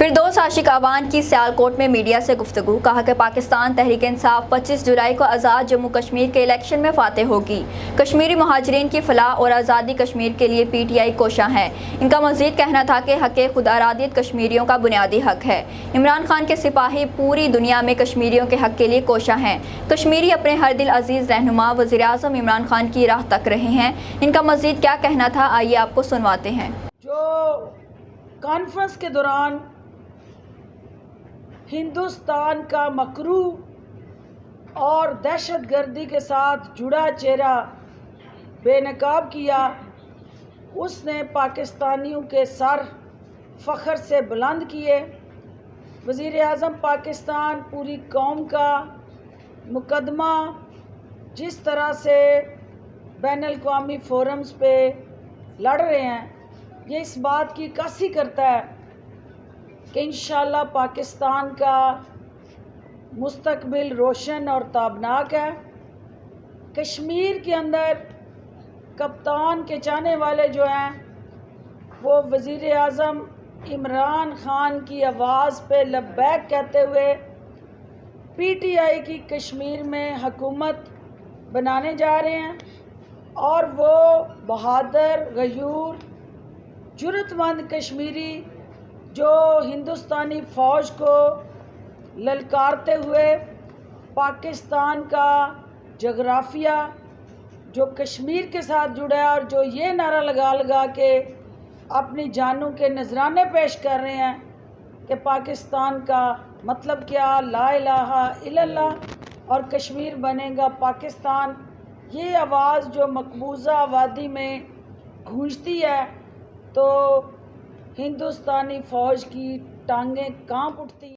फिरदौस आशिक आवान की सियालकोट में मीडिया से गुफ्तगू। कहा कि पाकिस्तान तहरीक इंसाफ 25 जुलाई को आज़ाद जम्मू कश्मीर के इलेक्शन में फातेह होगी। कश्मीरी महाजरीन की फलाह और आज़ादी कश्मीर के लिए PTI कोशां है। इनका मज़ीद कहना था कि हक़ खुदारादियत कश्मीरियों का बुनियादी हक़ है। इमरान खान के सिपाही पूरी दुनिया में कश्मीरियों के हक़ के लिए कोशां हैं। कश्मीरी अपने हर दिल अजीज़ रहनुमा वज़ीर-ए-आज़म इमरान खान की राह तक रहे हैं। इनका मज़ीद क्या कहना था, आइए आपको सुनवाते हैं। जो कॉन्फ्रेंस के दौरान हिंदुस्तान का मकरू और दहशतगर्दी के साथ जुड़ा चेहरा बेनकाब किया, उसने पाकिस्तानियों के सर फ़ख्र से बुलंद किए। वज़ीर-ए-आज़म पाकिस्तान पूरी कौम का मुकदमा जिस तरह से बैनुल-अक़वामी फोरम्स पे लड़ रहे हैं, ये इस बात की अक्कासी करता है कि इंशाअल्लाह पाकिस्तान का मुस्तकबिल रोशन और ताबनाक है। कश्मीर के अंदर कप्तान के चाहने वाले जो हैं, वो वज़ीर-ए-आज़म इमरान खान की आवाज़ पे लब्बैक कहते हुए PTI की कश्मीर में हुकूमत बनाने जा रहे हैं और वो बहादुर, गयूर, जुर्रतमंद कश्मीरी जो हिंदुस्तानी फ़ौज को ललकारते हुए पाकिस्तान का जोग्राफिया जो कश्मीर के साथ जुड़ा है और जो ये नारा लगा लगा के अपनी जानों के नजराने पेश कर रहे हैं कि पाकिस्तान का मतलब क्या, ला इलाहा इल्लल्लाह और कश्मीर बनेगा पाकिस्तान। ये आवाज़ जो मकबूजा आबादी में गूंजती है तो हिंदुस्तानी फ़ौज की टांगें कांप उठती।